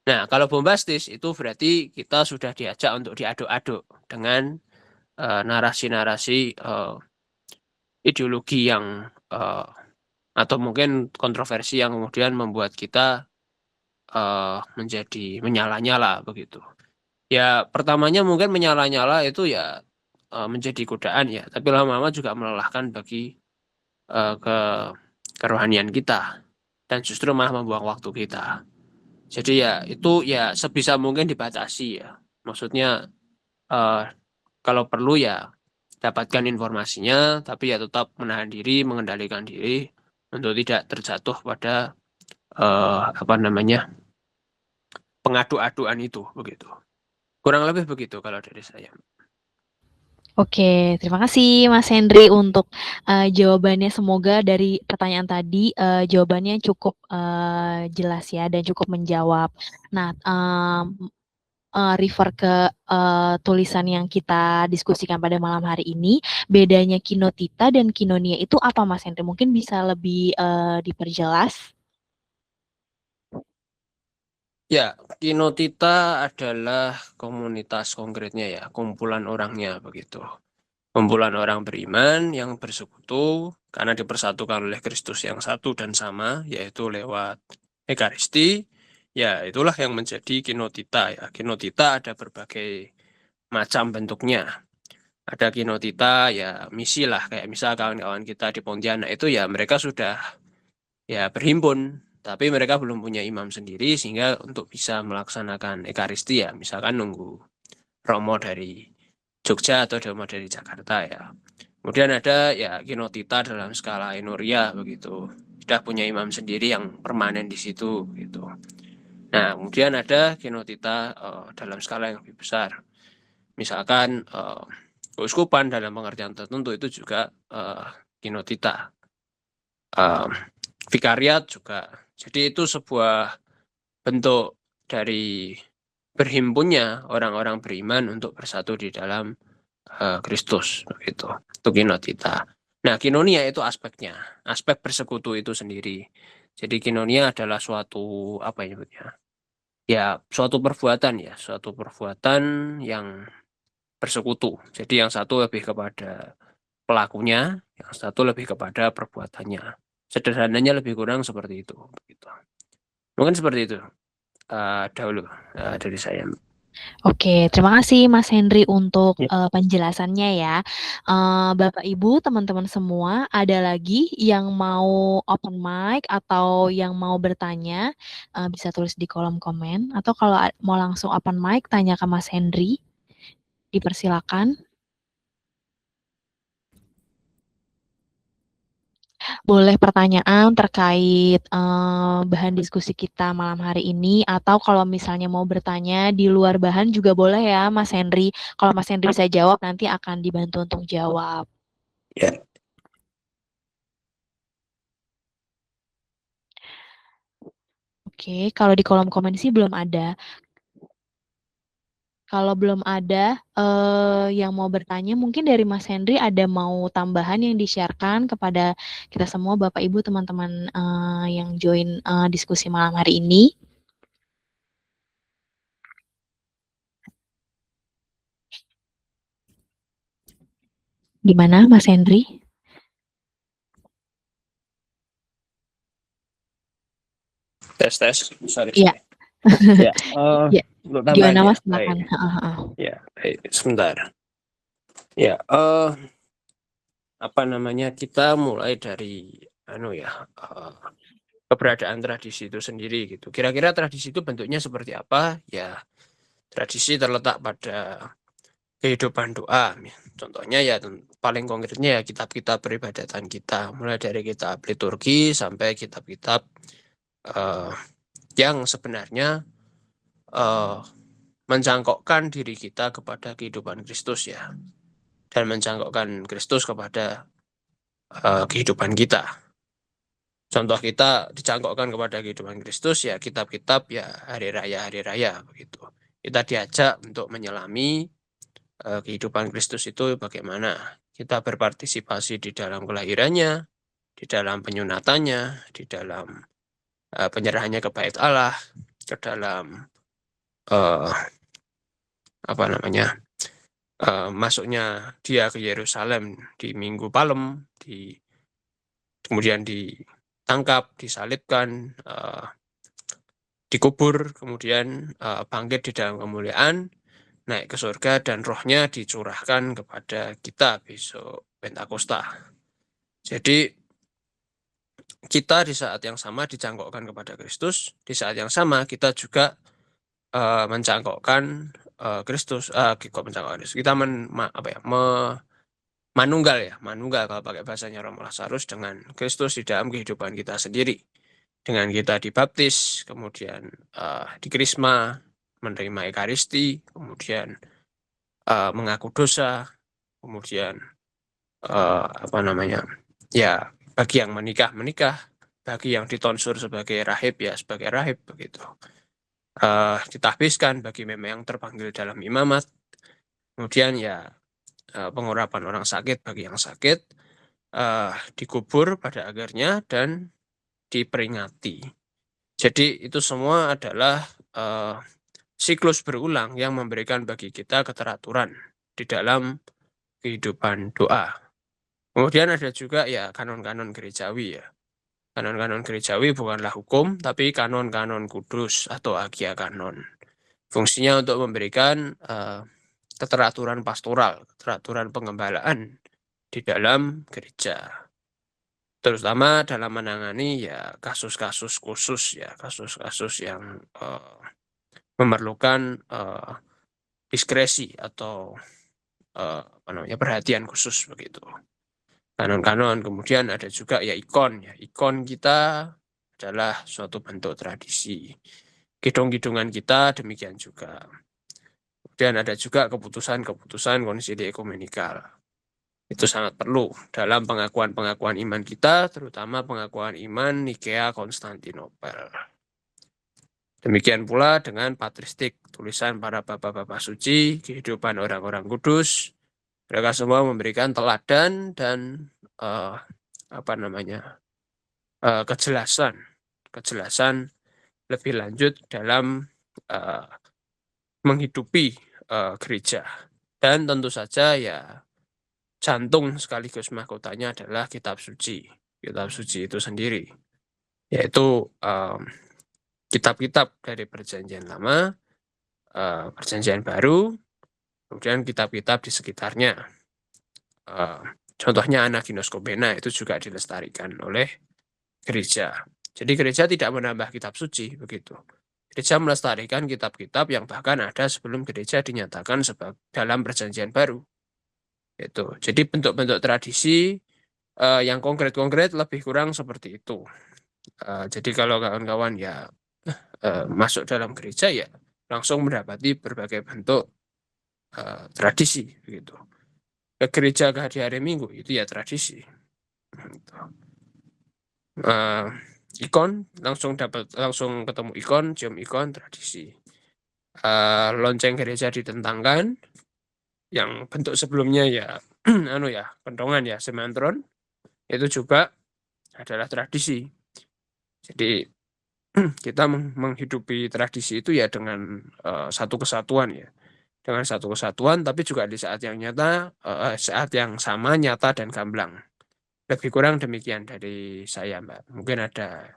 Nah, kalau bombastis itu berarti kita sudah diajak untuk diaduk-aduk dengan narasi-narasi ideologi yang eh, atau mungkin kontroversi yang kemudian membuat kita menjadi menyala-nyala begitu. Ya, pertamanya mungkin menyala-nyala itu ya menjadi godaan ya, tapi lama-lama juga melelahkan bagi ke kerohanian kita dan justru malah membuang waktu kita. Jadi ya itu ya sebisa mungkin dibatasi ya. Maksudnya eh, kalau perlu ya dapatkan informasinya, tapi ya tetap menahan diri, mengendalikan diri untuk tidak terjatuh pada apa namanya pengadu-aduan itu begitu. Kurang lebih begitu kalau dari saya. Oke, terima kasih Mas Henry untuk jawabannya. Semoga dari pertanyaan tadi jawabannya cukup jelas ya dan cukup menjawab. Nah, refer ke tulisan yang kita diskusikan pada malam hari ini, bedanya kinotita dan kinonia itu apa Mas Henry? Mungkin bisa lebih diperjelas? Ya, Kinotita adalah komunitas konkretnya ya, kumpulan orangnya begitu. Kumpulan orang beriman yang bersekutu karena dipersatukan oleh Kristus yang satu dan sama, yaitu lewat Ekaristi. Ya, itulah yang menjadi kinotita ya. Kinotita ada berbagai macam bentuknya. Ada kinotita ya misi lah, kayak misal kawan-kawan kita di Pontianak itu ya mereka sudah ya berhimpun tapi mereka belum punya imam sendiri sehingga untuk bisa melaksanakan Ekaristi ya, misalkan nunggu Romo dari Jogja atau Romo dari Jakarta ya. Kemudian ada ya Kinotita dalam skala Enoria begitu. Sudah punya imam sendiri yang permanen di situ gitu. Nah, kemudian ada Kinotita dalam skala yang lebih besar. Misalkan keuskupan dalam pengertian tertentu itu juga Kinotita. Vikariat juga. Jadi itu sebuah bentuk dari berhimpunnya orang-orang beriman untuk bersatu di dalam Kristus begitu. Itu kinotita. Nah, kinonia itu aspeknya, aspek persekutu itu sendiri. Jadi kinonia adalah suatu apa ya nyebutnya? Ya, suatu perbuatan yang bersekutu. Jadi yang satu lebih kepada pelakunya, yang satu lebih kepada perbuatannya. Sederhananya lebih kurang seperti itu. Begitu. Mungkin seperti itu dahulu dari saya. Oke, terima kasih Mas Henry untuk Ya. penjelasannya ya. Bapak Ibu, teman-teman semua, ada lagi yang mau open mic atau yang mau bertanya, bisa tulis di kolom komen. Atau kalau mau langsung open mic, tanya ke Mas Henry. Dipersilakan. Boleh pertanyaan terkait bahan diskusi kita malam hari ini, atau kalau misalnya mau bertanya di luar bahan juga boleh ya Mas Henry. Kalau Mas Henry bisa jawab, nanti akan dibantu untuk jawab. Ya. Oke, kalau di kolom komen sih belum ada. Kalau belum ada yang mau bertanya, mungkin dari Mas Henry ada mau tambahan yang di-sharekan kepada kita semua, Bapak Ibu, teman-teman yang join diskusi malam hari ini. Gimana, Mas Henry? Tes. Sorry. Iya. Ya, Ya, untuk gimana tambahan ya. Mas? Silakan. Baik. Ya, baik. Sebentar. Ya, apa namanya? Kita mulai dari keberadaan tradisi itu sendiri gitu. Kira-kira tradisi itu bentuknya seperti apa? Ya, tradisi terletak pada kehidupan doa. Contohnya ya paling konkretnya ya kitab-kitab peribadatan kita, mulai dari kitab liturgi sampai kitab-kitab yang sebenarnya mencangkokkan diri kita kepada kehidupan Kristus ya, dan mencangkokkan Kristus kepada kehidupan kita. Contoh kita dicangkokkan kepada kehidupan Kristus ya kitab-kitab ya hari raya begitu. Kita diajak untuk menyelami kehidupan Kristus itu bagaimana kita berpartisipasi di dalam kelahirannya, di dalam penyunatannya, di dalam penyerahannya ke bait Allah, ke dalam uh, apa namanya masuknya dia ke Yerusalem di Minggu Palem, kemudian ditangkap, disalibkan, dikubur, kemudian bangkit di dalam kemuliaan, naik ke surga, dan rohnya dicurahkan kepada kita besok Pentakosta. Jadi kita di saat yang sama dicangkokkan kepada Kristus, di saat yang sama kita juga mencangkokkan Kristus, kok mencangkokkan Kristus, kita manunggal kalau pakai bahasanya Romo Lazarus dengan Kristus di dalam kehidupan kita sendiri. Dengan kita dibaptis, kemudian dikrisma, menerima Ekaristi, kemudian mengaku dosa, kemudian ya bagi yang menikah, bagi yang ditonsur sebagai rahib ya sebagai rahib begitu. Ditahbiskan bagi memang yang terpanggil dalam imamat, kemudian ya pengurapan orang sakit bagi yang sakit, dikubur pada akhirnya dan diperingati. Jadi itu semua adalah siklus berulang yang memberikan bagi kita keteraturan di dalam kehidupan doa. Kemudian ada juga ya kanon-kanon gerejawi ya. Kanon-kanon gerejawi bukanlah hukum, tapi kanon-kanon kudus atau agia kanon. Fungsinya untuk memberikan keteraturan pastoral, keteraturan pengembalaan di dalam gereja. terutama dalam menangani ya kasus-kasus khusus ya, kasus-kasus yang memerlukan diskresi atau perhatian khusus begitu. Kanon-kanon, kemudian ada juga ya ikon. Ya, ikon kita adalah suatu bentuk tradisi. Kidung-kidungan kita demikian juga. Kemudian ada juga keputusan-keputusan konsili ekumenikal. Itu sangat perlu dalam pengakuan-pengakuan iman kita, terutama pengakuan iman Nikea Konstantinopel. Demikian pula dengan patristik, tulisan para bapak-bapak suci, kehidupan orang-orang kudus. Mereka semua memberikan teladan dan kejelasan lebih lanjut dalam menghidupi gereja. Dan tentu saja ya jantung sekaligus mahkotanya adalah kitab suci itu sendiri, yaitu kitab-kitab dari Perjanjian Lama, Perjanjian Baru, kemudian kitab-kitab di sekitarnya. Contohnya Anaginos Kobena itu juga dilestarikan oleh gereja. Jadi gereja tidak menambah kitab suci begitu. Gereja melestarikan kitab-kitab yang bahkan ada sebelum gereja dinyatakan dalam Perjanjian Baru. Itu. Jadi bentuk-bentuk tradisi yang konkret-konkret lebih kurang seperti itu. Jadi kalau kawan-kawan ya masuk dalam gereja ya langsung mendapati berbagai bentuk tradisi begitu. Ke gereja ke hari Minggu itu ya tradisi. Gitu. Ikon langsung ketemu ikon, cium ikon, tradisi. Lonceng gereja ditentangkan, yang bentuk sebelumnya ya kentongan ya semantron, itu juga adalah tradisi. Jadi kita menghidupi tradisi itu ya dengan satu kesatuan ya, dengan satu kesatuan, tapi juga di saat yang nyata, saat yang sama nyata dan gamblang. Lebih kurang demikian dari saya, Mbak. Mungkin ada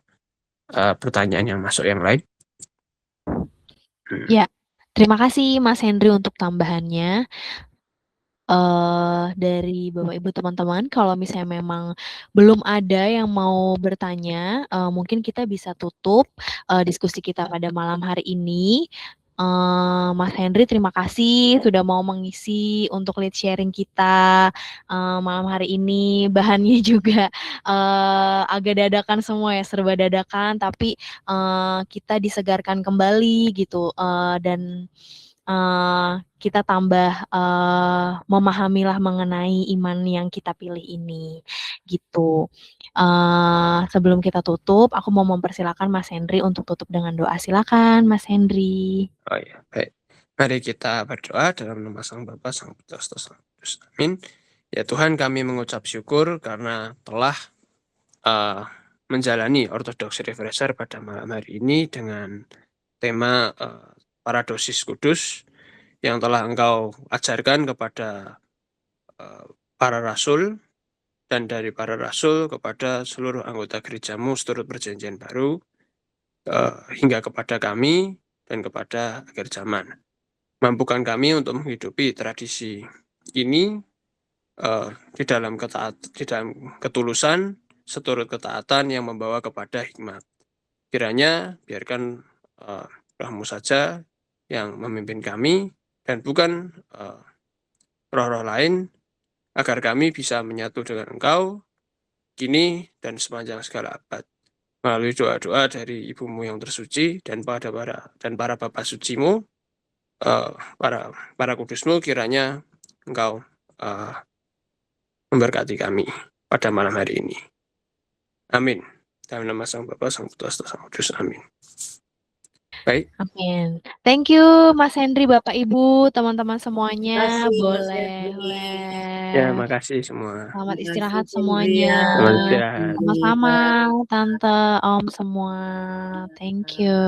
pertanyaan yang masuk yang lain. Ya, terima kasih Mas Henry untuk tambahannya. Dari Bapak Ibu teman-teman, kalau misalnya memang belum ada yang mau bertanya, mungkin kita bisa tutup diskusi kita pada malam hari ini. Mas Henry, terima kasih sudah mau mengisi untuk lead sharing kita malam hari ini. Bahannya juga agak dadakan semua ya, serba dadakan, tapi kita disegarkan kembali gitu, dan kita tambah memahamilah mengenai iman yang kita pilih ini, gitu. Sebelum kita tutup, aku mau mempersilakan Mas Henry untuk tutup dengan doa. Silakan, Mas Henry. Oh ya, baik. Mari kita berdoa dalam nama Sang Bapa, Sang Putra, Sang Kudus. Amin. Ya Tuhan, kami mengucap syukur karena telah menjalani ortodoksi refresher pada malam hari ini dengan tema paradosis kudus yang telah Engkau ajarkan kepada para rasul dan dari para rasul kepada seluruh anggota gerejamu seturut Perjanjian Baru hingga kepada kami dan kepada akhir zaman. Mampukan kami untuk menghidupi tradisi ini di dalam ketulusan seturut ketaatan yang membawa kepada hikmat. Kiranya biarkan Roh-Mu saja yang memimpin kami dan bukan roh-roh lain, agar kami bisa menyatu dengan Engkau kini dan sepanjang segala abad. Melalui doa-doa dari Ibumu yang tersuci dan para Bapa sucimu, para kudusmu, kiranya Engkau memberkati kami pada malam hari ini. Amin. Dalam nama Sang Bapa, Sang Putra, Sang Kudus. Amin. Baik. Amin. Thank you Mas Henry, Bapak Ibu, teman-teman semuanya. Boleh. Ya, makasih semua. Selamat istirahat semuanya. Selamat istirahat. Sama-sama, Tante, Om semua. Thank you.